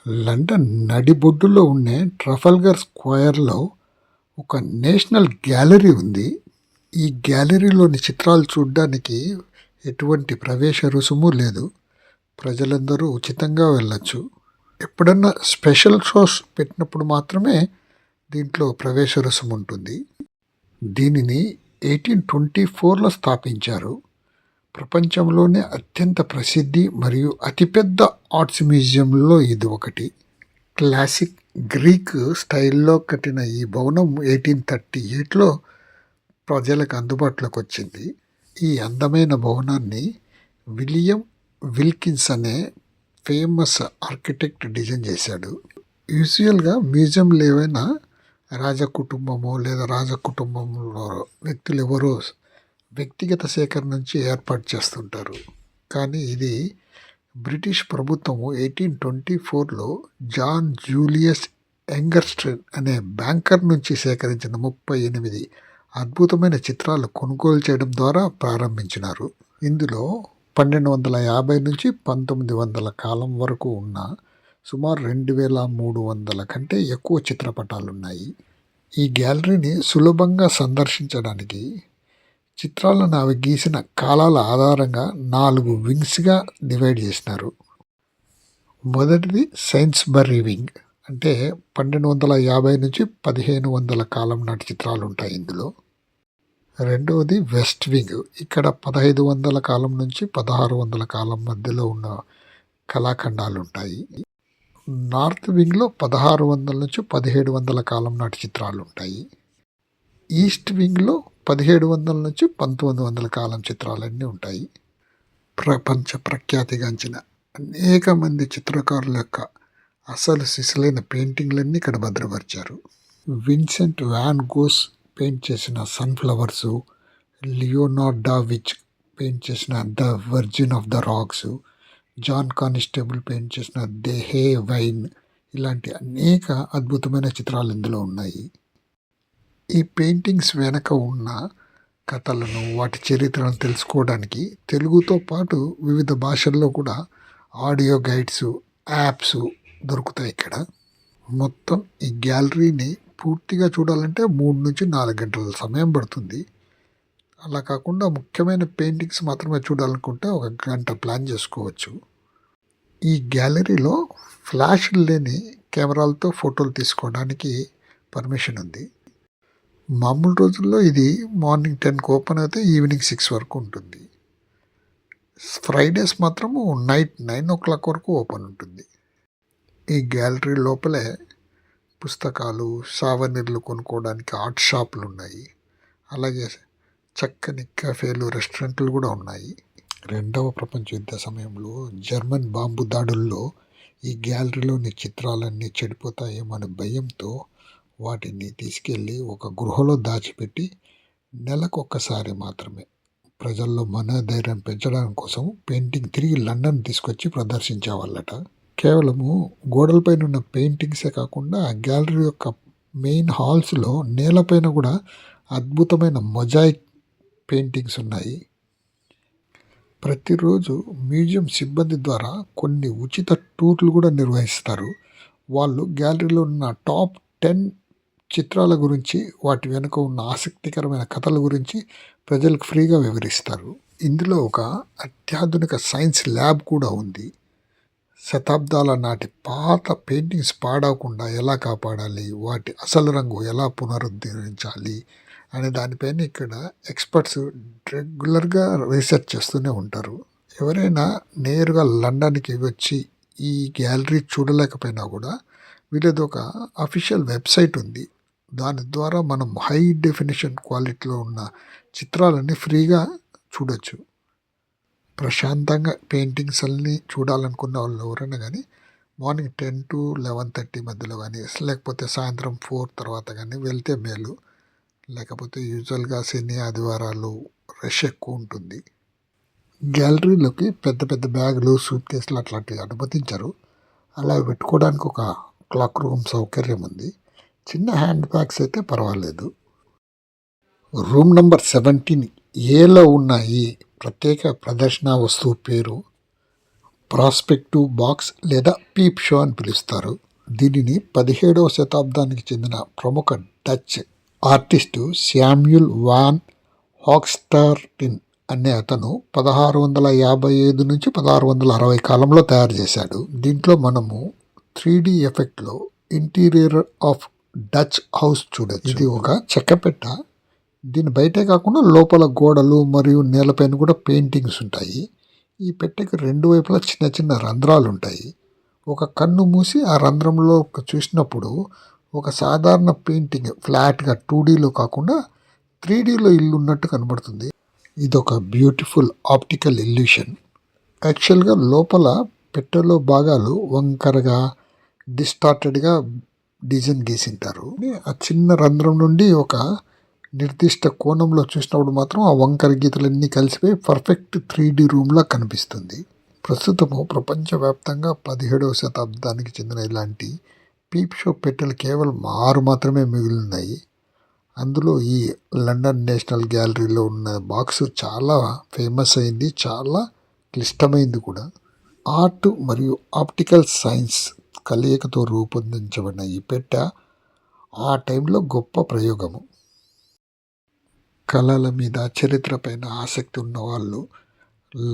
London నడిబొడ్డులో ఉండే ట్రఫల్గర్ స్క్వేర్లో ఒక national gallery ఉంది. ఈ గ్యాలరీలోని చిత్రాలు చూడడానికి ఎటువంటి ప్రవేశ రుసుము లేదు. ప్రజలందరూ ఉచితంగా వెళ్ళొచ్చు. ఎప్పుడన్నా స్పెషల్ షోస్ పెట్టినప్పుడు మాత్రమే దీంట్లో ప్రవేశ రుసుము ఉంటుంది. దీనిని 1824లో స్థాపించారు. ప్రపంచంలోనే అత్యంత ప్రసిద్ధి మరియు అతిపెద్ద ఆర్ట్స్ మ్యూజియంలో ఇది ఒకటి. క్లాసిక్ గ్రీక్ స్టైల్లో కట్టిన ఈ భవనం 1838లో ప్రజలకు అందుబాటులోకి వచ్చింది. ఈ అందమైన భవనాన్ని విలియం విల్కిన్స్ అనే ఫేమస్ ఆర్కిటెక్ట్ డిజైన్ చేశాడు. యూజువల్గా మ్యూజియంలు ఏవైనా రాజకుటుంబము లేదా రాజకుటుంబంలో వ్యక్తులు ఎవరో వ్యక్తిగత సేకరణ నుంచి ఏర్పాటు చేస్తుంటారు. కానీ ఇది బ్రిటిష్ ప్రభుత్వము 1824లో జాన్ జూలియస్ యంగర్స్టన్ అనే బ్యాంకర్ నుంచి సేకరించిన 38 అద్భుతమైన చిత్రాలు కొనుగోలు చేయడం ద్వారా ప్రారంభించినారు. ఇందులో 1250 నుంచి 1900 కాలం వరకు ఉన్న సుమారు 2300 కంటే ఎక్కువ చిత్రపటాలున్నాయి. ఈ గ్యాలరీని సులభంగా సందర్శించడానికి చిత్రాలను అవి గీసిన కాలాల ఆధారంగా 4 వింగ్స్గా డివైడ్ చేసినారు. మొదటిది సైన్స్బరీ వింగ్, అంటే 1250 నుంచి 1500 కాలం నాటి చిత్రాలు ఉంటాయి ఇందులో. రెండవది వెస్ట్ వింగ్, ఇక్కడ 1500 కాలం నుంచి 1600 కాలం మధ్యలో ఉన్న కళాఖండాలు ఉంటాయి. నార్త్ వింగ్లో 1600 నుంచి 1700 కాలం నాటి చిత్రాలు ఉంటాయి. ఈస్ట్ వింగ్లో 1700 నుంచి 1900 కాలం చిత్రాలన్నీ ఉంటాయి. ప్రపంచ ప్రఖ్యాతిగాంచిన అనేక మంది చిత్రకారుల యొక్క అసలు సిసలైన పెయింటింగ్లన్నీ ఇక్కడ భద్రపరిచారు. విన్సెంట్ వ్యాన్ గోస్ పెయింట్ చేసిన sunflowers, Leonardo da Vinci paint చేసిన the Virgin of the Rocks, John Constable paint చేసిన దే హే వైన్, ఇలాంటి అనేక అద్భుతమైన చిత్రాలు ఇందులో ఉన్నాయి. ఈ పెయింటింగ్స్ వెనక ఉన్న కథలను, వాటి చరిత్రను తెలుసుకోవడానికి తెలుగుతో పాటు వివిధ భాషల్లో కూడా ఆడియో గైడ్స్, యాప్స్ దొరుకుతాయి ఇక్కడ. మొత్తం ఈ గ్యాలరీని పూర్తిగా చూడాలంటే 3 నుంచి 4 గంటల సమయం పడుతుంది. అలా కాకుండా ముఖ్యమైన పెయింటింగ్స్ మాత్రమే చూడాలనుకుంటే 1 గంట ప్లాన్ చేసుకోవచ్చు. ఈ గ్యాలరీలో ఫ్లాష్ లేని కెమెరాలతో ఫోటోలు తీసుకోవడానికి పర్మిషన్ ఉంది. మామూలు రోజుల్లో ఇది మార్నింగ్ 10కి ఓపెన్ అయితే ఈవినింగ్ 6 వరకు ఉంటుంది. ఫ్రైడేస్ మాత్రము నైట్ 9 వరకు ఓపెన్ ఉంటుంది. ఈ గ్యాలరీ లోపలే పుస్తకాలు, సావనీర్లు కొనుక్కోవడానికి ఆర్ట్ షాపులు ఉన్నాయి. అలాగే చక్కని కెఫేలు, రెస్టారెంట్లు కూడా ఉన్నాయి. రెండవ ప్రపంచ యుద్ధ సమయంలో జర్మన్ బాంబు దాడుల్లో ఈ గ్యాలరీలోని చిత్రాలన్నీ చెడిపోతాయేమనే భయంతో వాటిని తీసుకెళ్ళి ఒక గృహలో దాచిపెట్టి నెలకొకసారి మాత్రమే ప్రజల్లో మనోధైర్యం పెంచడం కోసం పెయింటింగ్ తిరిగి లండన్ తీసుకొచ్చి ప్రదర్శించేవాళ్ళట. కేవలము గోడలపైన ఉన్న పెయింటింగ్సే కాకుండా గ్యాలరీ యొక్క మెయిన్ హాల్స్లో నేలపైన కూడా అద్భుతమైన మొజాయిక్ పెయింటింగ్స్ ఉన్నాయి. ప్రతిరోజు మ్యూజియం సిబ్బంది ద్వారా కొన్ని ఉచిత టూర్లు కూడా నిర్వహిస్తారు. వాళ్ళు గ్యాలరీలో ఉన్న టాప్ 10 చిత్రాల గురించి, వాటి వెనుక ఉన్న ఆసక్తికరమైన కథల గురించి ప్రజలకు ఫ్రీగా వివరిస్తారు. ఇందులో ఒక అత్యాధునిక సైన్స్ ల్యాబ్ కూడా ఉంది. శతాబ్దాల నాటి పాత పెయింటింగ్స్ పాడవకుండా ఎలా కాపాడాలి, వాటి అసలు రంగు ఎలా పునరుద్ధరించాలి అనే దానిపైన ఇక్కడ ఎక్స్పర్ట్స్ రెగ్యులర్గా రీసెర్చ్ చేస్తూనే ఉంటారు. ఎవరైనా నేరుగా లండన్కి వచ్చి ఈ గ్యాలరీ చూడలేకపోయినా కూడా వీళ్ళది ఒక అఫీషియల్ వెబ్సైట్ ఉంది. దాని ద్వారా మనం హై డెఫినేషన్ క్వాలిటీలో ఉన్న చిత్రాలన్నీ ఫ్రీగా చూడొచ్చు. ప్రశాంతంగా పెయింటింగ్స్ అన్నీ చూడాలనుకున్న వాళ్ళు ఎవరైనా కానీ మార్నింగ్ 10 to 11:30 మధ్యలో కానీ, లేకపోతే సాయంత్రం 4 తర్వాత కానీ వెళ్తే మేలు. లేకపోతే యూజువల్గా శని, ఆదివారాలు రష్ ఎక్కువ ఉంటుంది. గ్యాలరీలోకి పెద్ద పెద్ద బ్యాగులు, సూట్ కేసులు అట్లాంటివి అనుమతించరు. అలా పెట్టుకోవడానికి ఒక క్లాక్ రూమ్ సౌకర్యం ఉంది. చిన్న హ్యాండ్ బ్యాగ్స్ అయితే పర్వాలేదు. రూమ్ నంబర్ 17Aలో ఉన్న ఈ ప్రత్యేక ప్రదర్శన వస్తువు పేరు ప్రాస్పెక్టివ్ బాక్స్ లేదా పీప్ షో అని పిలుస్తారు. దీనిని 17వ శతాబ్దానికి చెందిన ప్రముఖ డచ్ ఆర్టిస్టు శామ్యూల్ వాన్ హాక్స్టార్టిన్ అనే అతను 1655 నుంచి 1660 కాలంలో తయారు చేశాడు. దీంట్లో మనము 3D ఎఫెక్ట్లో ఇంటీరియర్ ఆఫ్ డచ్ హౌస్ చూడొచ్చు. ఇది ఒక చెక్కపెట్ట. దీని బయటే కాకుండా లోపల గోడలు మరియు నేలపైన కూడా పెయింటింగ్స్ ఉంటాయి. ఈ పెట్టెకి రెండు వైపులా చిన్న చిన్న రంధ్రాలు ఉంటాయి. ఒక కన్ను మూసి ఆ రంధ్రంలో చూసినప్పుడు ఒక సాధారణ పెయింటింగ్ ఫ్లాట్గా 2Dలో కాకుండా 3Dలో ఇల్లు ఉన్నట్టు కనబడుతుంది. ఇదొక బ్యూటిఫుల్ ఆప్టికల్ ఇల్యూషన్. యాక్చువల్గా లోపల పెట్టెలో భాగాలు వంకరగా డిస్టార్టెడ్గా డిజైన్ గీసింటారు. ఆ చిన్న రంధ్రం నుండి ఒక నిర్దిష్ట కోణంలో చూసినప్పుడు మాత్రం ఆ వంకర గీతలన్నీ కలిసిపోయి పర్ఫెక్ట్ 3D రూమ్లా కనిపిస్తుంది. ప్రస్తుతము ప్రపంచవ్యాప్తంగా 17వ శతాబ్దానికి చెందిన ఇలాంటి పీప్ షో పెట్టెలు కేవలం 6 మాత్రమే మిగిలినాయి. అందులో ఈ లండన్ నేషనల్ గ్యాలరీలో ఉన్న బాక్సు చాలా ఫేమస్ అయింది, చాలా క్లిష్టమైంది కూడా. ఆర్ట్ మరియు ఆప్టికల్ సైన్స్ కలయికతో రూపొందించబడిన ఈ పెట్టె ఆ టైంలో గొప్ప ప్రయోగము. కళల మీద, చరిత్ర పైన ఆసక్తి ఉన్న వాళ్ళు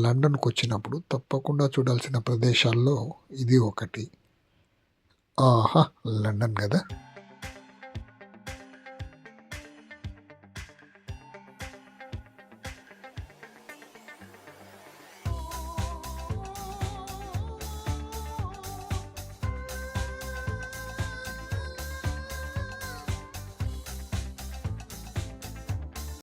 లండన్కు వచ్చినప్పుడు తప్పకుండా చూడాల్సిన ప్రదేశాల్లో ఇది ఒకటి. ఆహా, లండన్ కదా.